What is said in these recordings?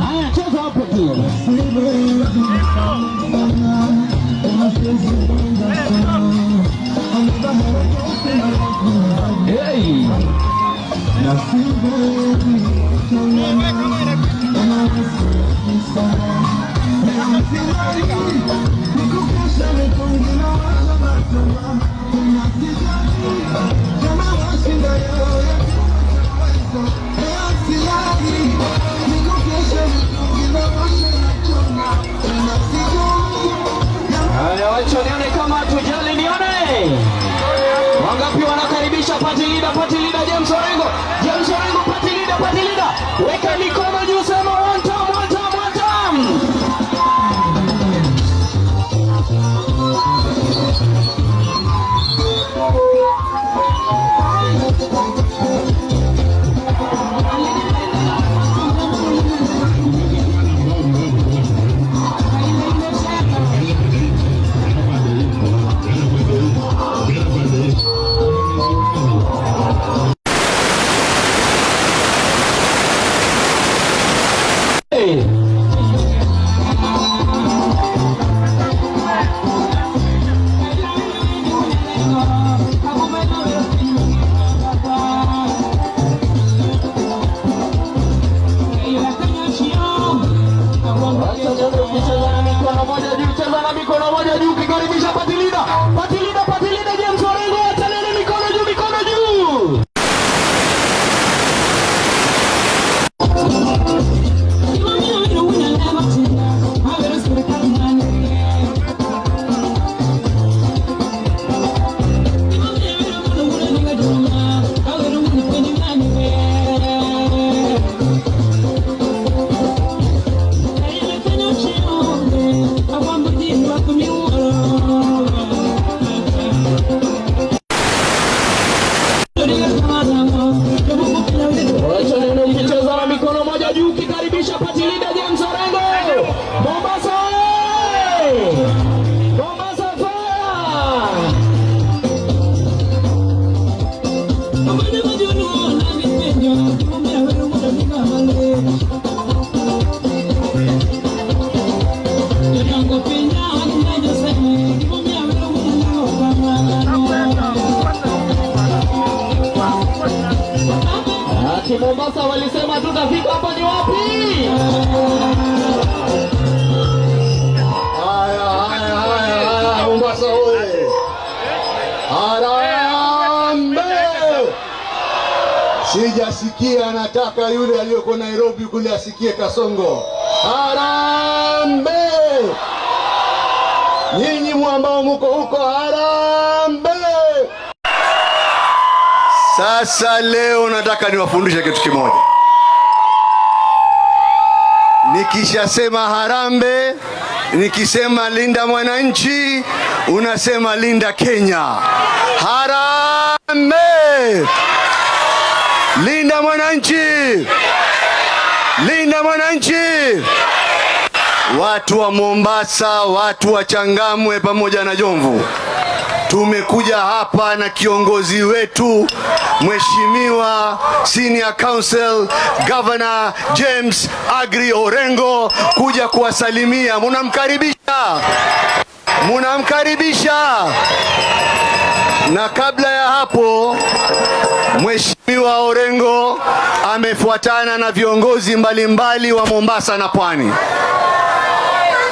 Haya, cheza hapo pia. Hey. Wacha nione kama tujali, nione wangapi wanakaribisha party leader James Orengo, party leader, weka mikono juu, sema one time. Mikono moja juu kikaribisha party leader James Orengo, atalele mikono juu. Mombasa walisema tutafika, hapa ni wapi? Haya, Mombasa oye! Harambee! Sijasikia, nataka yule aliyoko Nairobi kule asikie Kasongo. Harambee! Nyinyi ambao mko huko, harambee! Sasa leo nataka niwafundishe kitu kimoja. Nikishasema harambee, nikisema linda mwananchi, unasema linda Kenya. Harambee! Linda mwananchi! Watu wa Mombasa, watu wa Changamwe pamoja na Jomvu, tumekuja hapa na kiongozi wetu Mheshimiwa Senior Council Governor James Agri Orengo kuja kuwasalimia. Munamkaribisha. Na kabla ya hapo, Mheshimiwa Orengo amefuatana na viongozi mbalimbali wa Mombasa na Pwani.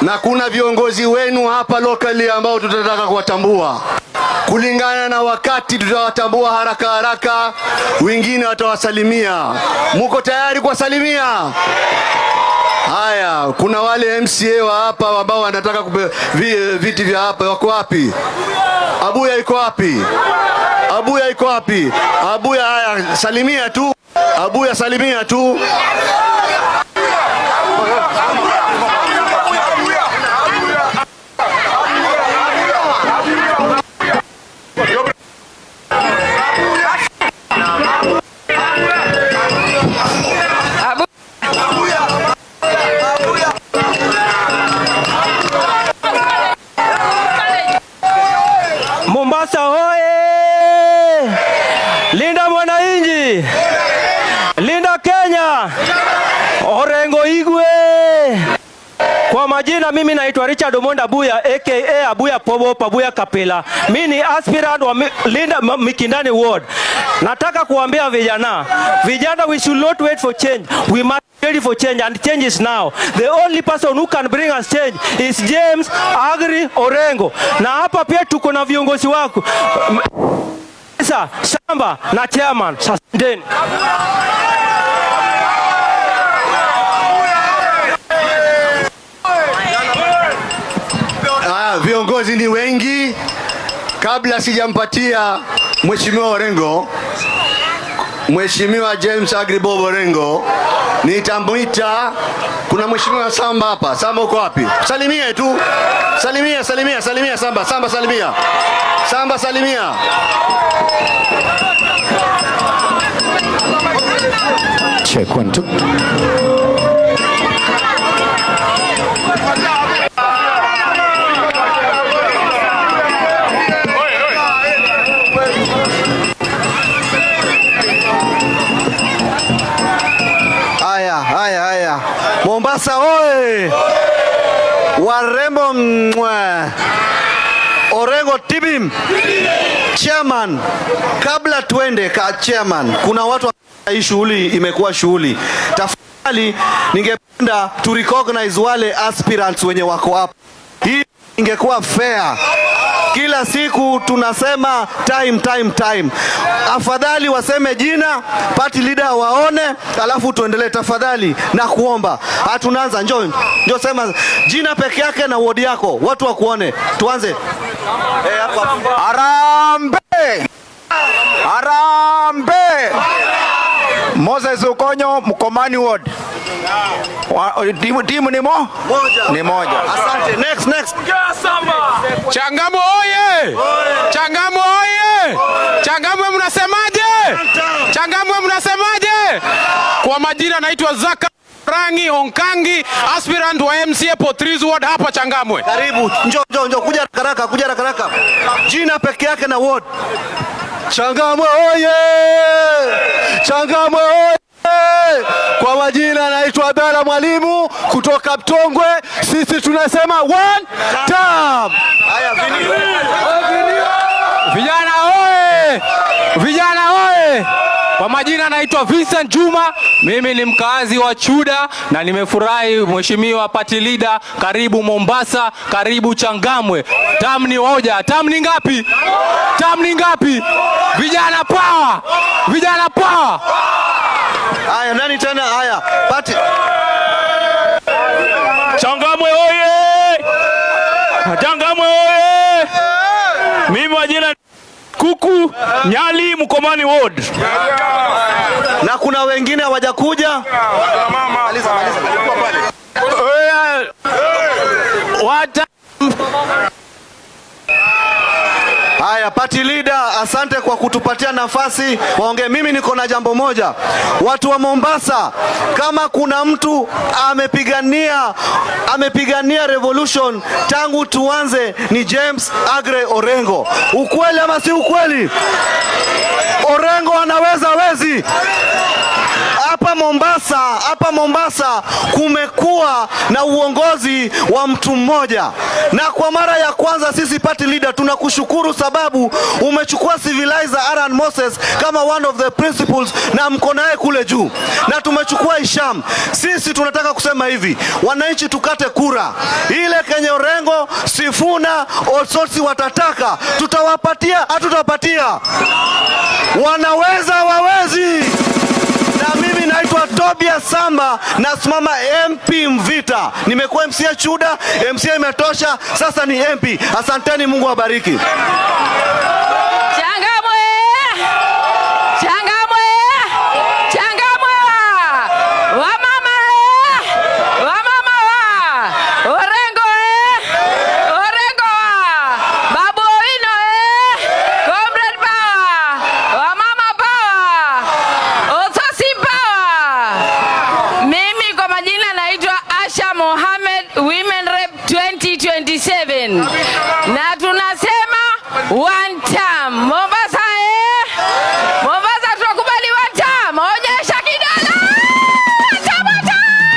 Na kuna viongozi wenu hapa locally ambao tutataka kuwatambua. Kulingana na wakati tutawatambua haraka, wengine watawasalimia. Muko tayari kuwasalimia? Haya, kuna wale MCA wa hapa ambao wanataka viti vya hapa. Wako wapi? Abuya iko wapi? Abuya, haya, salimia tu. Abuya, salimia tu. Mombasa hoye! Linda mwananchi! Linda Kenya! Orengo Igwe. Kwa majina mimi naitwa Richard Omonda Abuya aka Abuya Pobo Abuya Kapela. Mimi ni aspirant wa Linda Mikindani Ward. Nataka kuambia vijana, we should not wait for change. We must be ready for change, and change is now. The only person who can bring us change is James Agri Orengo. Na hapa pia tuko na viongozi wako. Samba na chairman. Asanteni. Viongozi ni wengi. Kabla sijampatia Mheshimiwa Orengo, Mheshimiwa James Agri Bob Orengo, nitamuita. Kuna Mheshimiwa Samba hapa. Samba uko wapi? Salimia tu. Salimia Samba. Samba salimia. Samba salimia. Check 1 2. Haya. Mombasa oye! Warembo mwa! Orengo tibim! Chairman, kabla tuende chairman, kuna watu hii shughuli imekuwa shughuli. Tafadhali ningependa to recognize wale aspirants wenye wako hapa. Hii ingekuwa fair. Kila siku tunasema time. Afadhali waseme jina, party leader waone, alafu tuendelee tafadhali na kuomba. Tunaanza, njoo sema jina peke yake na ward yako, watu wakuone. Tuanze. Arambe. Moses Ukonyo, Mkomani Ward. Timu ni moja. Asante. Next. Changamwe oye! Changamwe oye! Changamwe mnasemaje? Kwa majina naitwa Zaka Rangi Onkangi, aspirant wa MCA Potriz Ward hapa Changamwe. Karibu. Njoo kuja haraka. Jina peke yake na ward. Changamwe oye! Kwa majina naitwa Abdalla Mwalimu kutoka Mtongwe. Sisi tunasema one time. Vijana oye! Kwa majina naitwa Vincent Juma, mimi ni mkazi wa Chuda na nimefurahi Mheshimiwa Party Leader, karibu Mombasa, karibu Changamwe. Tamu ni moja. Tamu ni ngapi? Vijana power. Haya, nani tena? Haya, Party. Changamwe oye! Mimi majina Kuku Nyali, Mkomani Ward. Na kuna wengine hawajakuja. Maliza. Haya, Party Leader, asante kwa kutupatia nafasi waongee. Mimi niko na jambo moja. Watu wa Mombasa, kama kuna mtu amepigania revolution tangu tuanze ni James Agri Orengo. Ukweli ama si ukweli? Orengo anaweza wezi. Hapa Mombasa kumekuwa na uongozi wa mtu mmoja, na kwa mara ya kwanza sisi Party Leader tunakushukuru sababu umechukua civilizer Aaron Moses kama one of the principles na mko naye kule juu, na tumechukua Hisham. Sisi tunataka kusema hivi, wananchi tukate kura ile Kenya Orengo, Sifuna, Olsosi watataka, tutawapatia, hatutawapatia. Wanaweza wawezi. Na mimi naitwa Tobias Samba, nasimama MP Mvita. Nimekuwa MCA Chuda, MCA imetosha, sasa ni MP. Asanteni, Mungu awabariki. Na tunasema one time. Mombasa Mombasa tunakubali one time. Onyesha kidole. One time.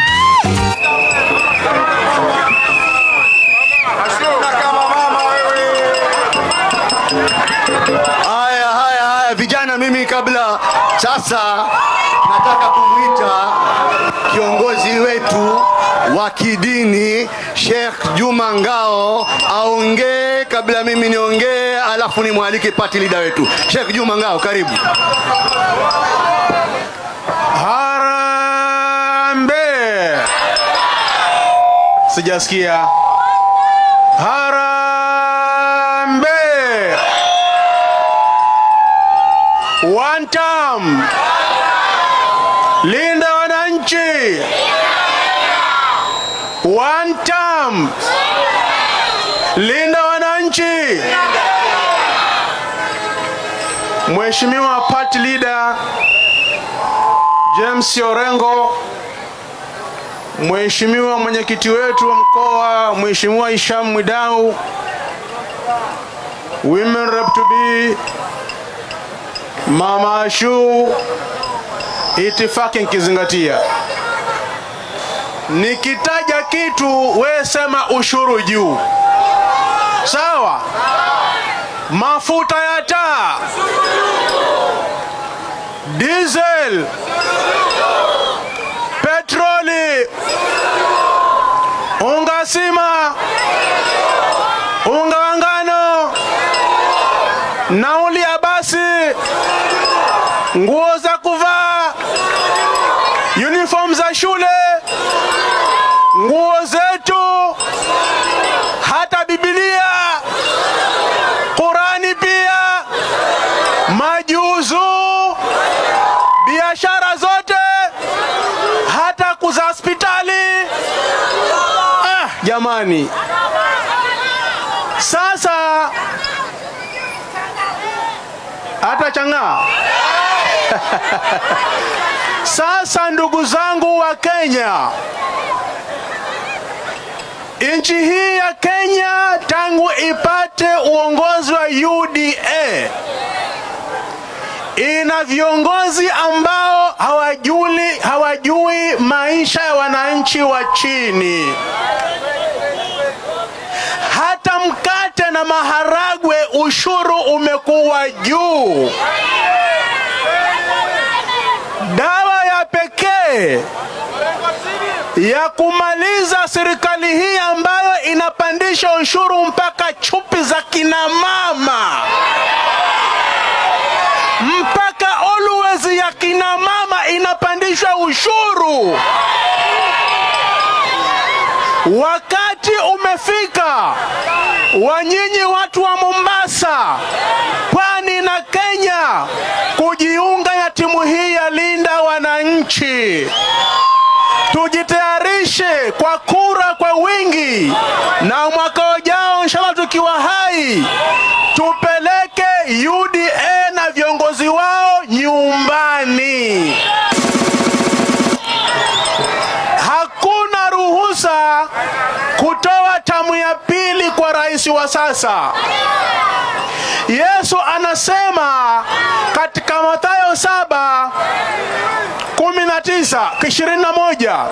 Sasa nataka kumwita kiongozi wetu wa kidini Sheikh Juma Ngao aongee kabla mimi niongee, alafu nimwalike party leader wetu Sheikh Juma Ngao. Karibu. Harambe. Sijasikia. Harambe. One term. Linda wananchi. One term. Linda wananchi. Mheshimiwa party leader James Orengo, Mheshimiwa mwenyekiti wetu wa mkoa Mheshimiwa Hisham Mwidau, women rep to be Mama Ashu, itifaki nkizingatia. Nikitaja kitu we sema ushuru juu. Sawa? Mafuta ya taa, diesel, petroli, unga sima, unga wa ngano, nauli ya basi, nguo za kuvaa, uniform za shule, nguo zetu, hata Biblia, Qurani pia, majuzu, biashara zote, hata kuza hospitali. Jamani, sasa hata changa. Sasa ndugu zangu wa Kenya, nchi hii ya Kenya tangu ipate uongozi wa UDA ina viongozi ambao hawajui maisha ya wananchi wa chini. Hata mkate na maharagwe ushuru umekuwa juu. Dawa ya pekee ya kumaliza serikali hii ambayo inapandisha ushuru mpaka chupi za kina mama, mpaka always ya kina mama inapandishwa ushuru. Wakati umefika wa nyinyi watu wa Mombasa, Pwani na Kenya kujiunga na timu hii ya Linda Wananchi. Tujitayarishe kwa kura kwa wingi, na mwaka ujao inshallah tukiwa hai tupeleke UDA na viongozi wao nyumbani. Hakuna ruhusa kutoa tamu ya pili kwa rais wa sasa. Yesu anasema katika Mathayo 7:19-21,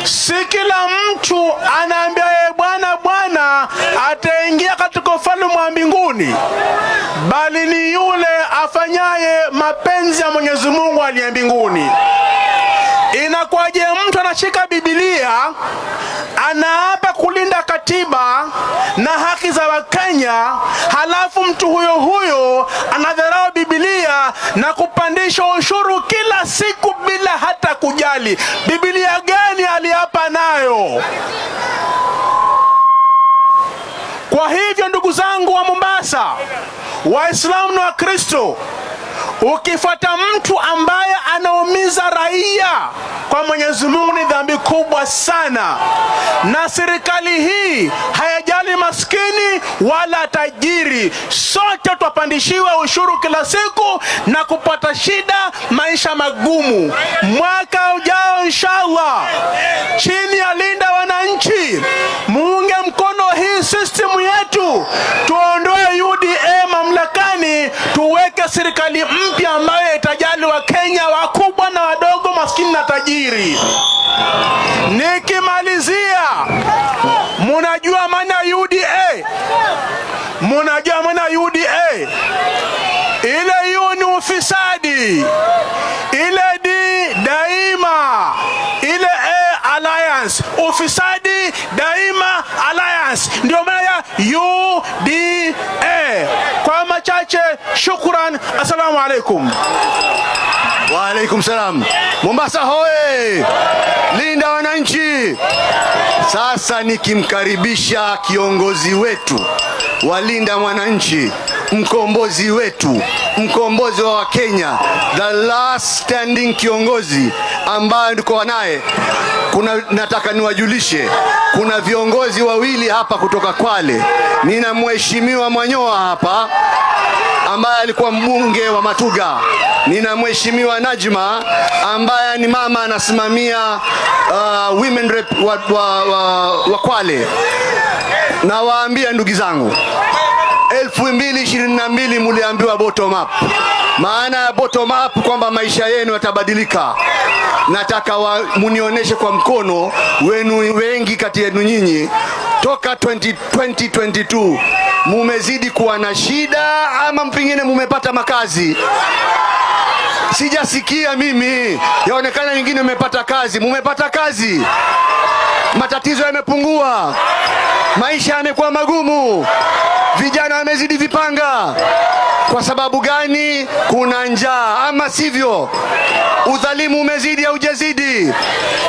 si kila mtu anaambia Bwana Bwana ataingia katika ufalme wa mbinguni, bali ni yule afanyaye mapenzi ya Mwenyezi Mungu aliye mbinguni. Inakuwaje mtu anashika Biblia, anaapa kulinda katiba na haki za Wakenya, halafu mtu huyo anadharau Biblia na kupandisha ushuru kila siku bila hata kujali? Biblia gani aliapa nayo? Kwa hivyo ndugu zangu wa Mombasa, Waislamu na Wakristo, ukifuata mtu ambaye anaumiza raia kwa Mwenyezi Mungu ni dhambi kubwa sana. Na serikali hii hayajali maskini wala tajiri, sote tupandishiwa ushuru kila siku na kupata shida, maisha magumu. Mwaka ujao inshallah, chini ya Linda Wananchi, muunge mkono hii system yetu, tuondoe UDA mamlakani, tuweke serikali mpya ambayo itajali Wakenya wakubwa na wadogo, maskini na tajiri. Nikimalizia, munajua maana UDA? Munajua maana UDA? Ile hiyo ni ufisadi. Alliance, ufisadi daima alliance, ndio maana ya UDA. Kwa machache, shukran, assalamu alaikum. Wa alaikum salam. Mombasa hoye! Linda wananchi! Sasa nikimkaribisha kiongozi wetu wa Linda Mwananchi, mkombozi wetu, mkombozi wa Wakenya, the last standing kiongozi ambaye niko naye. Nataka niwajulishe, kuna viongozi wawili hapa kutoka Kwale. Nina mheshimiwa Mwanyoa hapa ambaye alikuwa mbunge wa Matuga. Nina mheshimiwa Najma ambaye ni mama anasimamia women rep wa Kwale. Na waambia ndugu zangu, 2022 muliambiwa bottom up. Maana ya bottom up kwamba maisha yenu yatabadilika. Nataka munionyeshe kwa mkono wenu wengi kati yenu nyinyi toka 2022 mumezidi kuwa na shida ama mpingine mumepata makazi. Sijasikia mimi. Yaonekana wengine mmepata kazi. Mumepata kazi. Matatizo yamepungua. Maisha yamekuwa magumu. Vijana wamezidi vipanga. Kwa sababu gani? Kuna njaa, ama sivyo? Udhalimu umezidi au hujazidi?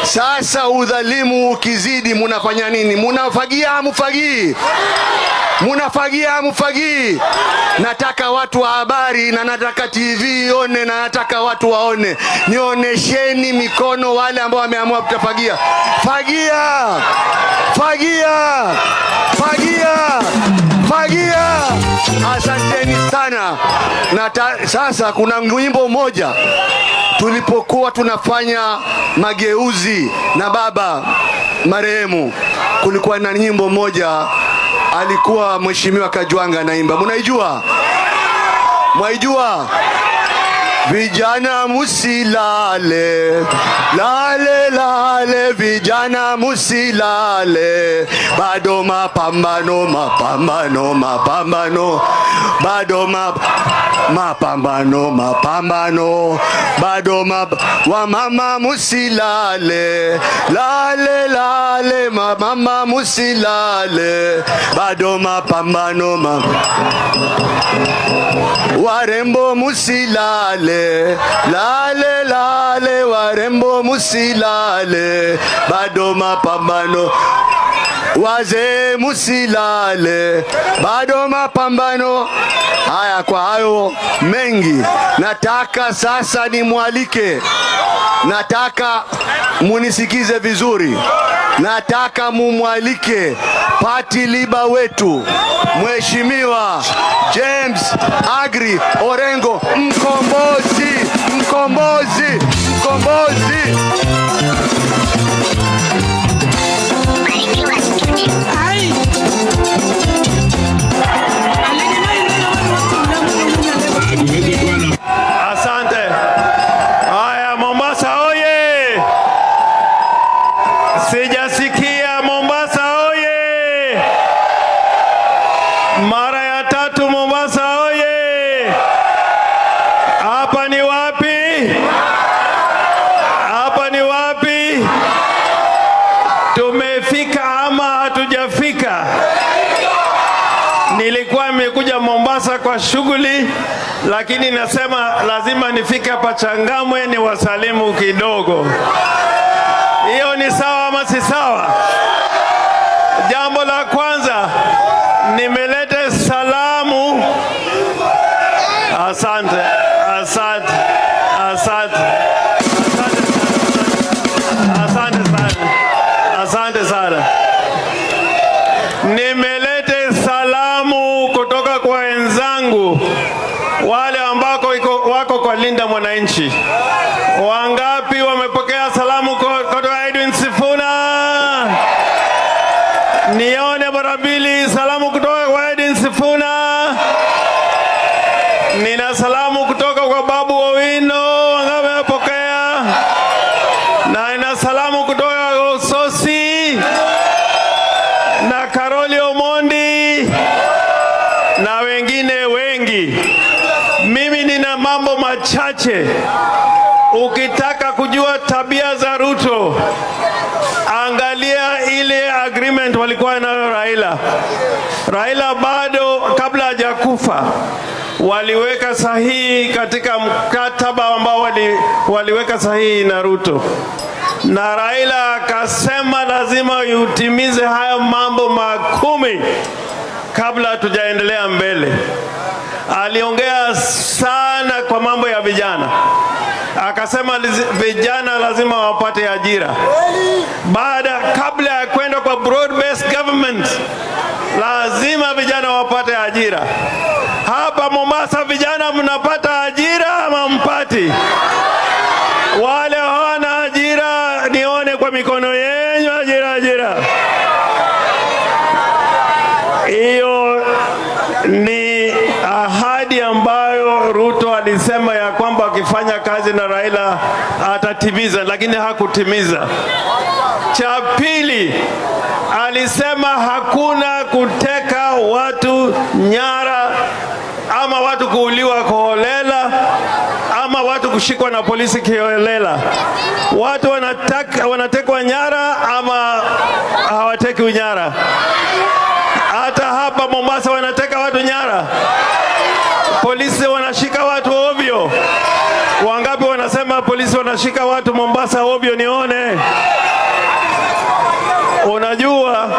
Sasa udhalimu ukizidi munafanya nini? Munafagia hamufagii? Munafagia hamufagii? Nataka watu wa habari na nataka TV ione na nataka watu waone. Nionyesheni mikono wale ambao wameamua kutafagia. Fagia! Fagia! Fagia! Fagia! Asanteni sana. Sasa kuna wimbo mmoja tulipokuwa tunafanya mageuzi na baba marehemu, kulikuwa na nyimbo moja alikuwa mheshimiwa Kajwanga naimba. Mnaijua? Mwaijua? Vijana musilale, lale lale, vijana musilale, bado mapambano, mapambano, mapambano, bado mapambano, mapambano, bado wa mama musilale, lale lale, mama musilale, bado mapambano, warembo musilale, lale lale, warembo musilale, bado mapambano, wazee musilale, bado mapambano. Haya, kwa hayo mengi nataka sasa nimwalike, nataka munisikize vizuri, nataka mumwalike party leader wetu Mheshimiwa James Agri Orengo, mkombozi, mkombozi, mkombozi. Asante. Haya, Mombasa oye! Sijasikia Mombasa oye! Mara ya tatu Mombasa oye! Hapa ni wapi? Hapa ni wapi? Tumefika ama hatujafika? Nilikuwa nimekuja Mombasa kwa shughuli, lakini nasema lazima nifike hapa Changamwe ni wasalimu kidogo. Hiyo ni sawa ama si sawa? Jambo la kwanza, nimeleta salamu. Asante, asante, asante, asante sana, asante sana. Nimeleta salamu kutoka kwa wenzangu wale ambako wako kwa Linda Mwananchi. Wangapi wamepokea salamu kutoka Edwin Sifuna? Nione mara mbili salamu kutoka kwa Edwin Sifuna. Nina salamu kutoka kwa Babu Owino. Wangapi wamepokea? Na nina salamu kutoka kwa Sosi na Karoli Omondi na wengine wengi. Mimi nina mambo machache. Ukitaka kujua tabia za Ruto, angalia ile agreement walikuwa nayo Raila bado kabla hajakufa waliweka sahihi katika mkataba ambao waliweka sahihi na Ruto, na Raila akasema lazima utimize haya mambo 10 kabla hatujaendelea mbele. Aliongea sana kwa mambo ya vijana, akasema vijana lazima wapate ajira. Kabla ya kwenda kwa broad based government, lazima vijana wapate ajira. Hapa Mombasa vijana mnapata ajira ama mpati? Wale hawana ajira nione kwa mikono yenu. Ajira hiyo ni ahadi ambayo Ruto alisema ya kwamba akifanya kazi na Raila atatimiza, lakini hakutimiza. Cha pili, alisema hakuna kuteka watu nyara ama watu kuuliwa kiholela ama watu kushikwa na polisi kiholela. Watu wanatekwa nyara ama hawateki unyara? Hata hapa Mombasa wanateka watu nyara. Polisi wanashika watu ovyo. Wangapi wanasema polisi wanashika watu Mombasa ovyo nione? Unajua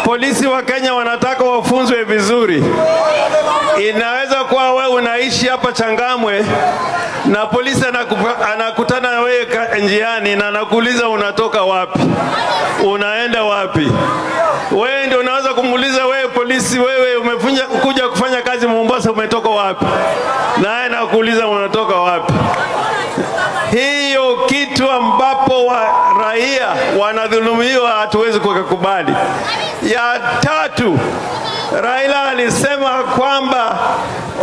polisi wa Kenya wanataka wafunzwe vizuri. Inaweza kuwa wewe unaishi hapa Changamwe na polisi anakutana na wewe njiani na anakuuliza unatoka wapi, unaenda wapi. Wewe ndio unaweza kumuuliza wewe polisi, wewe kuja kufanya kazi Mombasa, umetoka wapi? Naye anakuuliza unatoka wapi. Hiyo kitu ambapo raia wanadhulumiwa hatuwezi kukubali. Ya tatu, Raila alisema kwamba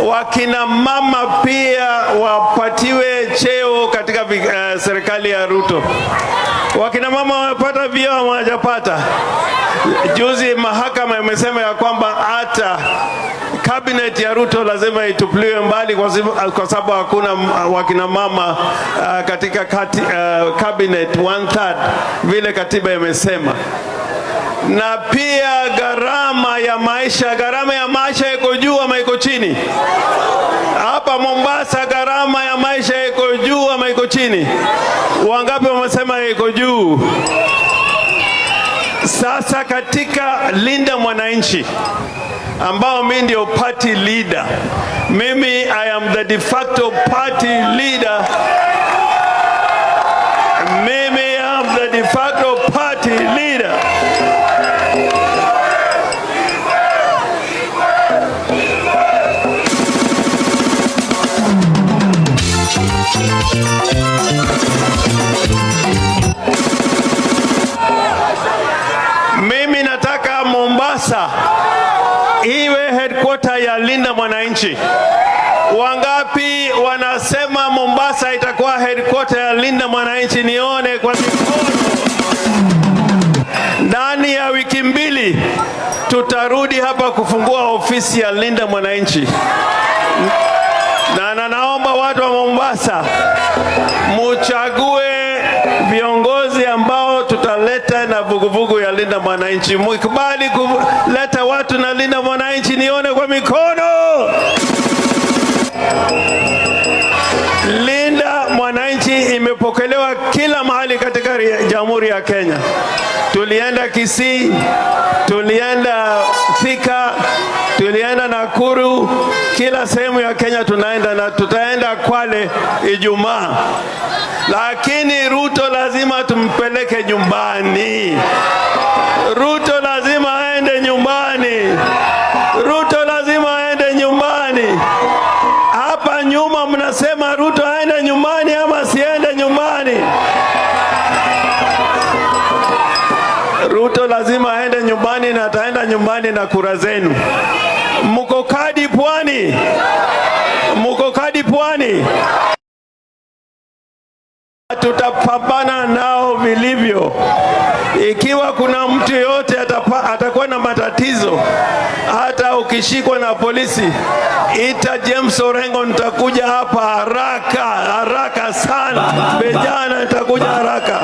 wakina mama pia wapatiwe cheo katika serikali ya Ruto. Wakina mama wamepata vyeo ama hawajapata? Juzi mahakama imesema ya kwamba hata cabinet ya Ruto lazima itupliwe mbali kwa sababu hakuna wakina mama katika cabinet 1/3 vile katiba imesema. Na pia gharama ya maisha iko juu ama iko chini? Hapa Mombasa gharama ya maisha iko juu ama iko chini? Wangapi wamesema iko juu? Sasa katika Linda Mwananchi ambao mimi ndio party leader, I am the de facto party leader. I am the de facto party leader. Mimi nataka Mombasa iwe headquarter ya Linda Mwananchi. Wangapi wanasema Mombasa itakuwa headquarter ya Linda Mwananchi? Nione kwa mikono. Ndani ya wiki 2 tutarudi hapa kufungua ofisi ya Linda Mwananchi. Na naomba watu wa Mombasa muchague viongozi ambao tutaleta na vuguvugu ya Linda Mwananchi. Mkubali kuleta watu na Linda Mwananchi, nione kwa mikono. Linda Mwananchi imepokelewa kila mahali katika Jamhuri ya Kenya. Tulienda Kisii, tulienda Thika, tulienda Nakuru, kila sehemu ya Kenya tunaenda, na tutaenda Kwale Ijumaa. Lakini Ruto lazima tumpeleke nyumbani. Ruto lazima aende nyumbani. Ruto lazima aende nyumbani. Hapa nyuma mnasema Ruto aende nyumbani ama siende nyumbani? Ruto lazima aende nyumbani, na ataenda nyumbani na kura zenu. Mko kadi Pwani? Mko kadi Pwani? Tutapambana nao vilivyo. Ikiwa kuna mtu yote atakuwa na matatizo, hata ukishikwa na polisi, ita James Orengo, nitakuja hapa haraka sana. Vijana nitakuja haraka.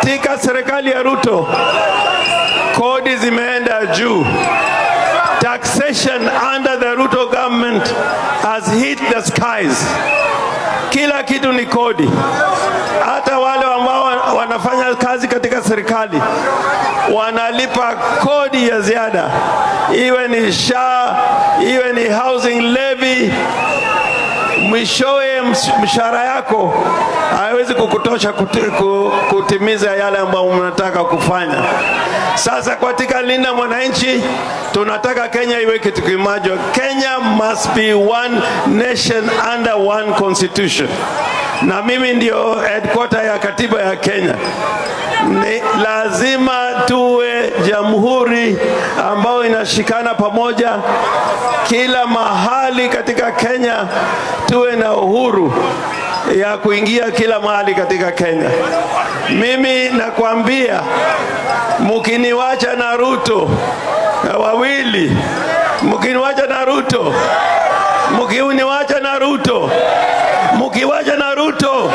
Katika serikali ya Ruto, kodi zimeenda juu. Taxation under the Ruto government has hit the skies. Kila kitu ni kodi. Hata wale ambao wanafanya kazi katika serikali wanalipa kodi ya ziada, iwe ni SHA, iwe ni housing levy. Mwishowe mshahara yako haiwezi kukutosha kutimiza yale ambayo mnataka kufanya. Sasa katika Linda Mwananchi tunataka Kenya iwe kitu kimoja. Kenya must be one nation under one constitution. Na mimi ndio headquarter ya katiba ya Kenya. Ni lazima tuwe jamhuri ambayo inashikana pamoja. Kila mahali katika Kenya tuwe na uhuru ya kuingia kila mahali katika Kenya. Mimi nakwambia, mkiniwacha na Ruto wawili, mkiniwacha na Ruto, mkiwacha na Ruto, mkiwacha na Ruto,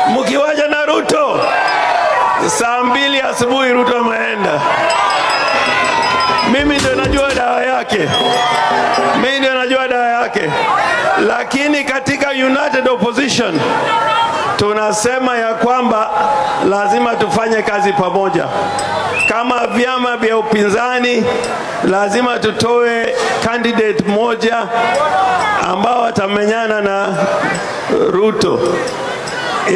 mkiwacha na Ruto, saa 2 asubuhi Ruto ameenda. Mimi ndio najua dawa yake. Mimi ndio najua dawa yake. Lakini katika United Opposition tunasema ya kwamba lazima tufanye kazi pamoja. Kama vyama vya upinzani lazima tutoe candidate moja ambao atamenyana na Ruto.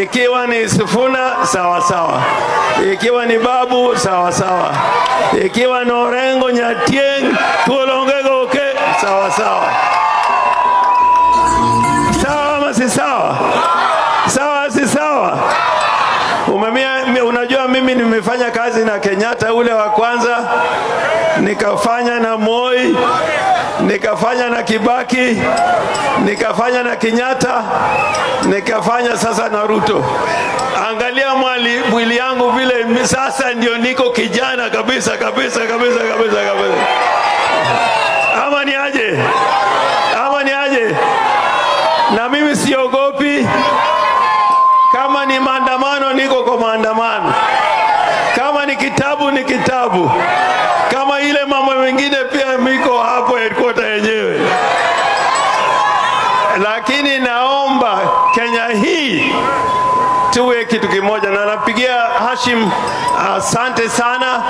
Ikiwa ni Sifuna sawa sawa, ikiwa ni Babu sawa sawa, ikiwa ni Orengo Nyatieng Tuolongego oke sawa sawa. Sawa ama si sawa? Sawa si sawa? Unajua mimi nimefanya kazi na Kenyatta ule wa kwanza, nikafanya na Moi, nikafanya na Kibaki, nikafanya na Kenyatta, nikafanya sasa na Ruto. Angalia mwili yangu vile sasa ndio niko kijana kabisa kabisa kabisa kabisa kabisa. Ama ni aje? Ama ni aje? Na mimi siogopi. Kama ni maandamano niko kwa maandamano. Kama ni kitabu ni kitabu. Kama ile mambo mengine pia miko hapo headquarter yenyewe. Lakini naomba Kenya hii tuwe kitu kimoja, na napigia Hashim asante sana.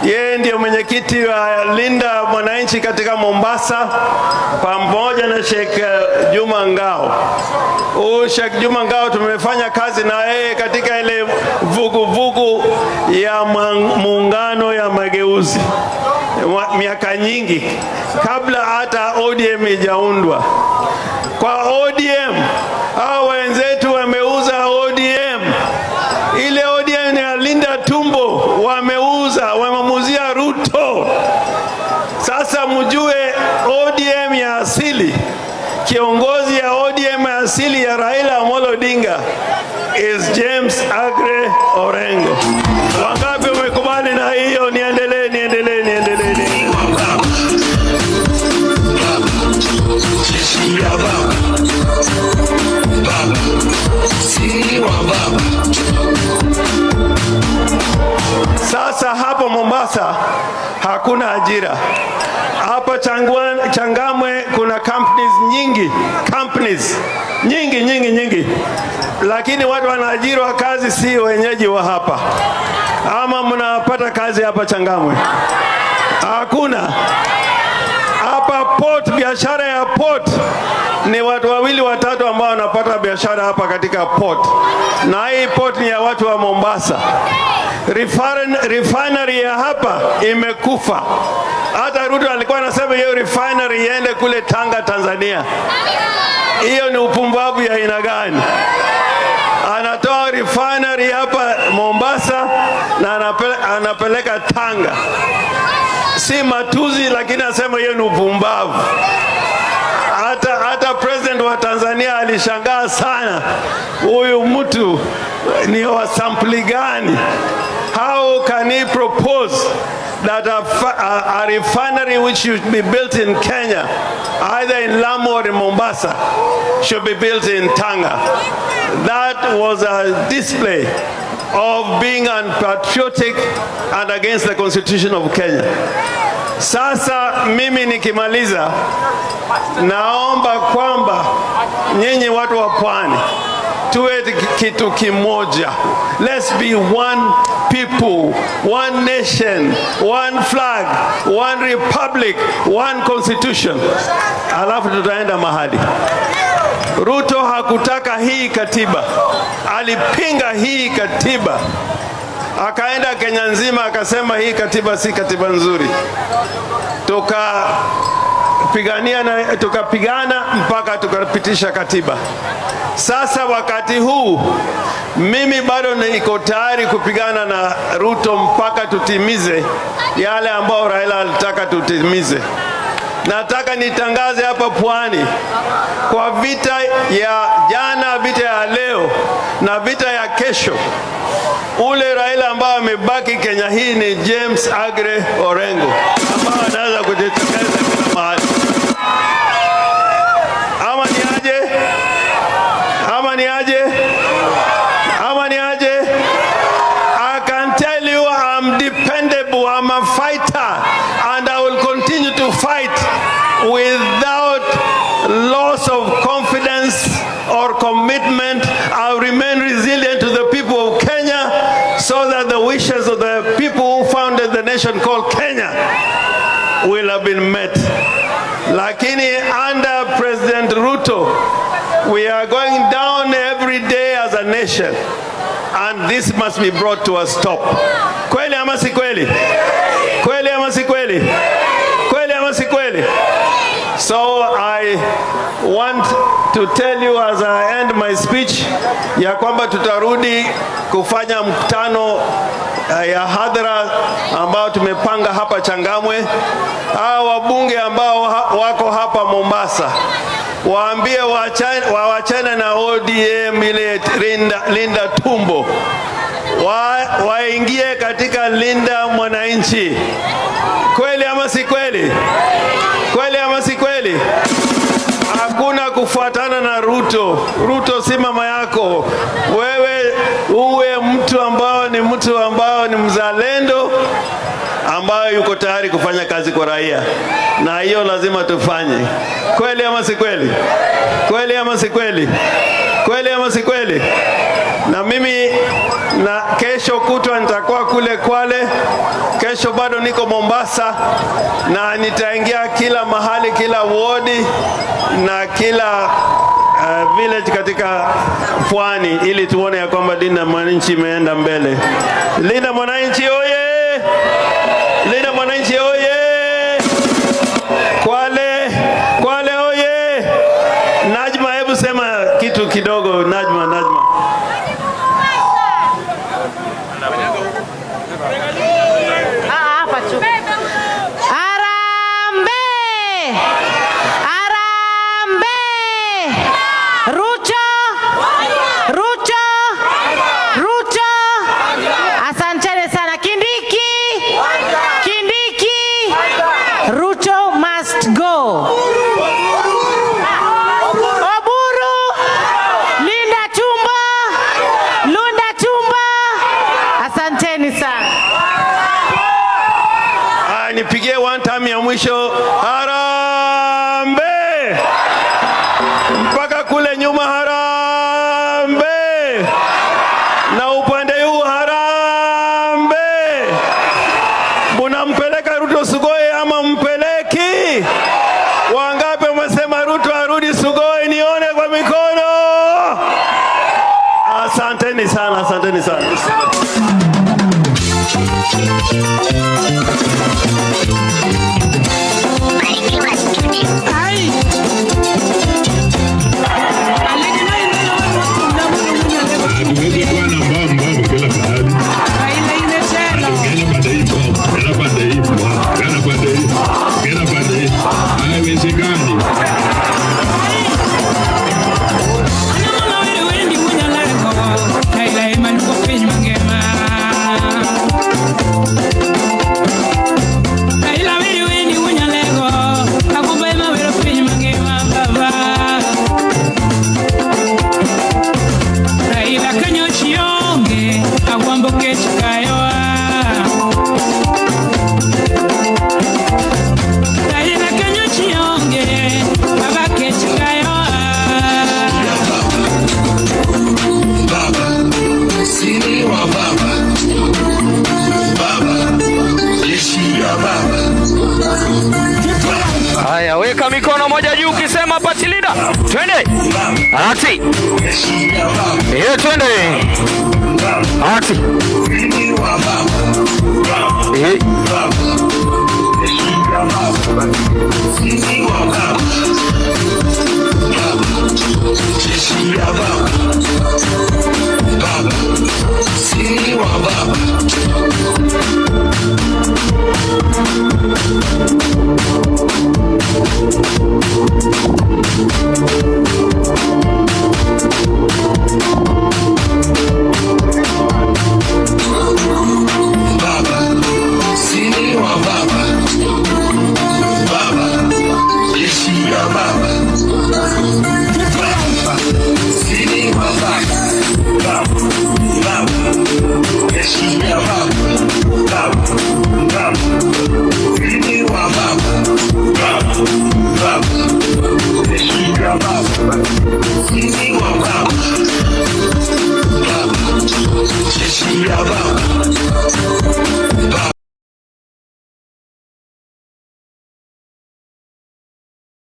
Yeye ndiye mwenyekiti wa Linda Mwananchi katika Mombasa pamoja na Sheikh Juma Ngao. Sheikh Juma Ngao tumefanya kazi na yeye katika ile vugu ya muungano ya mageuzi miaka nyingi kabla hata ODM ijaundwa. Kwa ODM hao wenzetu wameuza ODM. Ile ODM ni Linda Tumbo wamemuzia Ruto. Sasa mjue ODM ya asili, kiongozi ya ODM ya asili ya Raila Amolo Odinga is James Agre Orengo. Wangapi wamekubali na hiyo? Niendelee. Sasa hapo Mombasa hakuna ajira. Hapa Changamwe kuna companies nyingi. Lakini watu wanaajiriwa kazi si wenyeji wa hapa. Ama mnapata kazi hapa Changamwe? Hakuna. Hapa port, biashara ya port ni watu wawili watatu ambao wanapata biashara hapa katika port. Na hii port ni ya watu wa Mombasa. Refinery ya hapa imekufa. Hata Ruto alikuwa anasema hiyo refinery iende kule Tanga, Tanzania. Hiyo ni upumbavu ya aina gani? Anatoa refinery hapa Mombasa na anapeleka Tanga. Si matuzi, lakini anasema hiyo ni upumbavu. Hata president wa Tanzania alishangaa sana, huyu mtu ni wa sampuli gani? How can he propose that a refinery which should be built in Kenya, either in Lamu or in Mombasa, should be built in Tanga? That was a display of being unpatriotic and against the Constitution of Kenya. Sasa mimi nikimaliza, naomba kwamba nyinyi watu wa pwani tuwe kitu kimoja. Let's be one people, one nation, one flag, one republic, one constitution. Alafu tutaenda mahali. Ruto hakutaka hii katiba, alipinga hii katiba, akaenda Kenya nzima akasema hii katiba si katiba nzuri. Tukapigana mpaka tukapitisha katiba. Sasa wakati huu mimi bado niko tayari kupigana na Ruto mpaka tutimize yale ambao Raila alitaka tutimize. Nataka nitangaze hapa pwani, kwa vita ya jana, vita ya leo na vita ya kesho, ule Raila ambao amebaki Kenya hii ni James Agre Orengo, ambao anaweza kujitokeza kila mahali. Ama ni aje? Ama ni aje? Ama ni aje? I can tell you I'm dependable, I'm a fighter, and I will continue to fight without loss of confidence or commitment. I'll remain resilient to the people of Kenya so that the wishes of the people who founded the nation called Kenya will have been met. Lakini under President Ruto, we are going down every day as a nation, and this must be brought to a stop. Kweli ama si kweli? Kweli ama si kweli? Kweli ama si kweli? So I want to tell you as I end my speech ya kwamba tutarudi kufanya mkutano ya hadhara ambao tumepanga hapa Changamwe. Hao wabunge ambao wako hapa Mombasa, waambie waachane na ODM ile Linda Tumbo, waingie katika Linda Mwananchi. Kweli ama si kweli? Kweli ama si kweli? Hakuna kufuatana na Ruto. Ruto si mama yako. Wewe uwe mtu ambao ni mzalendo, ambayo yuko tayari kufanya kazi kwa raia, na hiyo lazima tufanye. Kweli ama si kweli? Kweli ama si kweli? Kweli ama si kweli? Na mimi na kesho kutwa nitakuwa kule Kwale, kesho bado niko Mombasa, na nitaingia kila mahali, kila wodi na kila village katika pwani, ili tuone ya kwamba Linda Mwananchi imeenda mbele. Linda Mwananchi oye! Linda Mwananchi oye! Kwale oye! Najma, hebu sema kitu kidogo. Najma. Nipigie one time ya mwisho. Harambe! Mpaka kule nyuma harambe! Na upande huu harambe! Munampeleka Ruto Sugoi ama mpeleki? Wangapi wamesema Ruto arudi Sugoi? Nione kwa mikono. Asanteni sana, asanteni sana. Kaila wiri weni unyalego, kakumba ima wiro Ati. Twende. Ati. Baba.